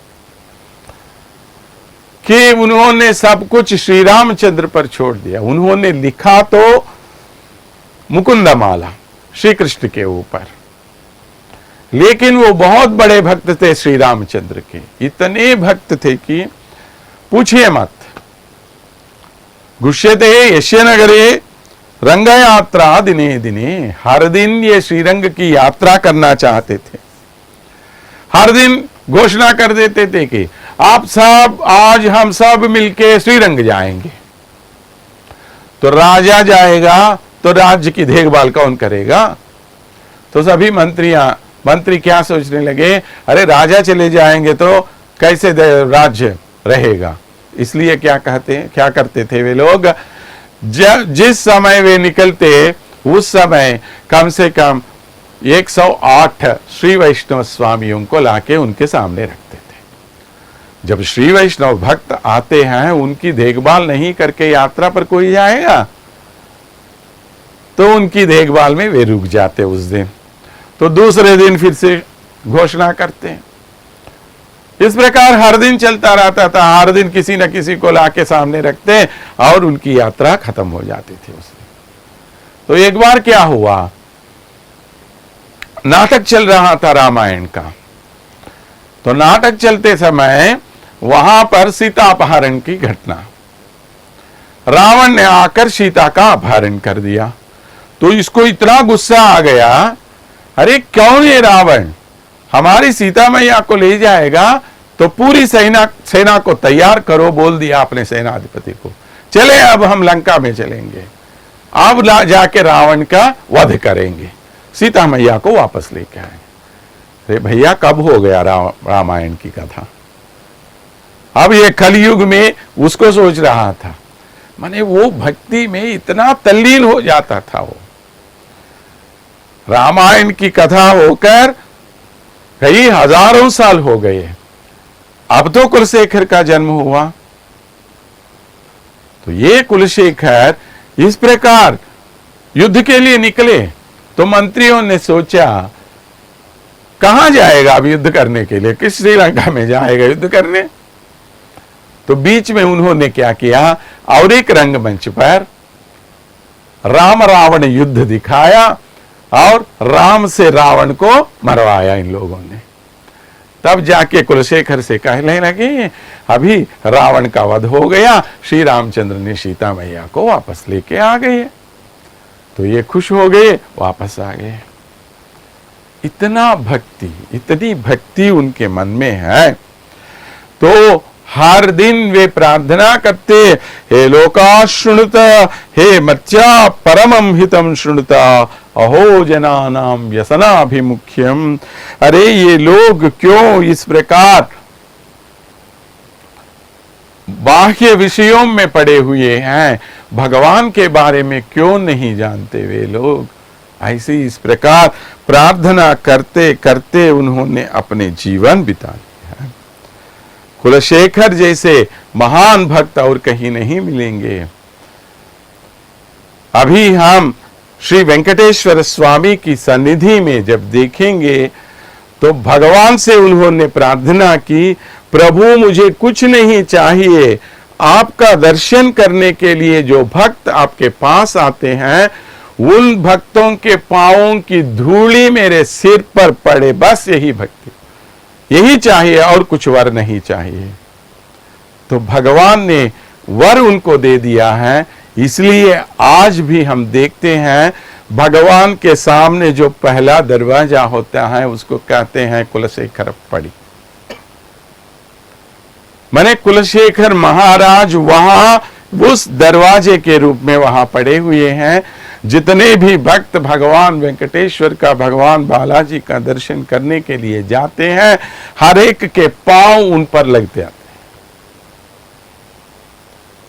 कि उन्होंने सब कुछ श्री रामचंद्र पर छोड़ दिया। उन्होंने लिखा तो मुकुंदमाला श्री कृष्ण के ऊपर, लेकिन वो बहुत बड़े भक्त थे श्री रामचंद्र के। इतने भक्त थे कि पूछिए मत। गुष्यते यश्य नगरे रंग यात्रा दिने दिने, हर दिन ये श्रीरंग की यात्रा करना चाहते थे। हर दिन घोषणा कर देते थे कि आप सब, आज हम सब मिलके श्रीरंग जाएंगे। तो राजा जाएगा तो राज्य की देखभाल कौन करेगा? तो सभी मंत्री क्या सोचने लगे, अरे राजा चले जाएंगे तो कैसे राज्य रहेगा। इसलिए क्या करते थे वे लोग, जिस समय वे निकलते उस समय कम से कम 108 श्री वैष्णव स्वामियों को लाके उनके सामने रखते थे। जब श्री वैष्णव भक्त आते हैं, उनकी देखभाल नहीं करके यात्रा पर कोई जाएगा? तो उनकी देखभाल में वे रुक जाते उस दिन। तो दूसरे दिन फिर से घोषणा करते हैं। इस प्रकार हर दिन चलता रहता था। हर दिन किसी न किसी को लाके सामने रखते और उनकी यात्रा खत्म हो जाती थी उस दिन। तो एक बार क्या हुआ, नाटक चल रहा था रामायण का। तो नाटक चलते समय वहां पर सीता अपहरण की घटना, रावण ने आकर सीता का अपहरण कर दिया। तो इसको इतना गुस्सा आ गया, अरे कौन ये रावण हमारी सीता मैया को ले जाएगा? तो पूरी सेना को तैयार करो, बोल दिया अपने सेनाधिपति को, चले अब हम लंका में चलेंगे, अब जाके रावण का वध करेंगे, सीता मैया को वापस लेके आए। अरे भैया, कब हो गया रामायण की कथा? अब ये कलयुग में उसको सोच रहा था। माने वो भक्ति में इतना तल्लीन हो जाता था। वो रामायण की कथा होकर कई हजारों साल हो गए। अब तो कुलशेखर का जन्म हुआ। तो ये कुलशेखर इस प्रकार युद्ध के लिए निकले। तो मंत्रियों ने सोचा, कहां जाएगा अब युद्ध करने के लिए? किस श्रीलंका में जाएगा युद्ध करने? तो बीच में उन्होंने क्या किया, और एक रंगमंच पर राम रावण युद्ध दिखाया। और राम से रावण को मरवाया इन लोगों ने। तब जाके कुलशेखर से कहने लगे अभी रावण का वध हो गया, श्री रामचंद्र ने सीता मैया को वापस लेके आ गए। तो ये खुश हो गए, वापस आ गए। इतना भक्ति, इतनी भक्ति उनके मन में है। तो हर दिन वे प्रार्थना करते, हे लोका शृणुत, हे मत्या परमं हितम शृणुत, अहो जनानां व्यसनाभिमुख्यम। अरे ये लोग क्यों इस प्रकार बाह्य विषयों में पड़े हुए हैं, भगवान के बारे में क्यों नहीं जानते वे लोग। ऐसे इस प्रकार प्रार्थना करते करते उन्होंने अपने जीवन बिता लिया। कुलशेखर जैसे महान भक्त और कहीं नहीं मिलेंगे। अभी हम श्री वेंकटेश्वर स्वामी की सन्निधि में जब देखेंगे तो भगवान से उन्होंने प्रार्थना की, प्रभु मुझे कुछ नहीं चाहिए, आपका दर्शन करने के लिए जो भक्त आपके पास आते हैं उन भक्तों के पांवों की धूली मेरे सिर पर पड़े, बस यही भक्ति, यही चाहिए और कुछ वर नहीं चाहिए। तो भगवान ने वर उनको दे दिया है। इसलिए आज भी हम देखते हैं भगवान के सामने जो पहला दरवाजा होता है उसको कहते हैं कुलशेखर पड़ी। माने कुलशेखर महाराज वहां उस दरवाजे के रूप में वहां पड़े हुए हैं। जितने भी भक्त भगवान वेंकटेश्वर का, भगवान बालाजी का दर्शन करने के लिए जाते हैं, हर एक के पांव उन पर लगते आते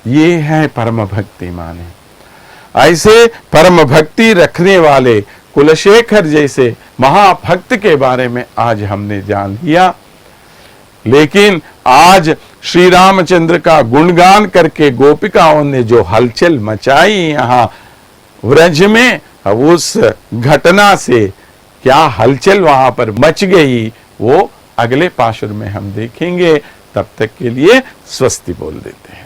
हैं। ये है परम भक्ति माने। ऐसे परम भक्ति रखने वाले कुलशेखर जैसे महाभक्त के बारे में आज हमने जान लिया। लेकिन आज श्री रामचंद्र का गुणगान करके गोपिकाओं ने जो हलचल मचाई यहाँ व्रज में, उस घटना से क्या हलचल वहां पर मच गई वो अगले पाशुर में हम देखेंगे। तब तक के लिए स्वस्ति बोल देते हैं।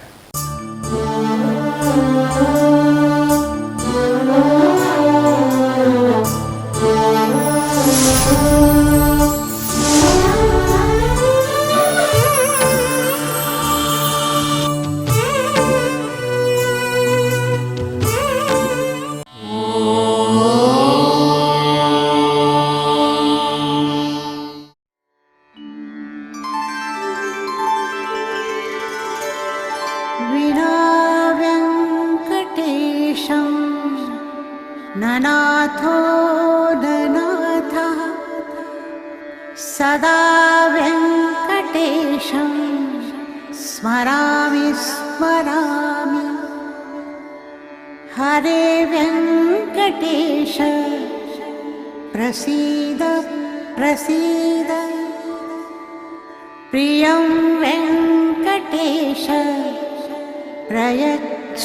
ननाथो ननाथः सदा वेङ्कटेशं स्मरामि स्मरामि। हरे वेङ्कटेश प्रसीद प्रसीद। प्रियं वेङ्कटेश प्रयच्छ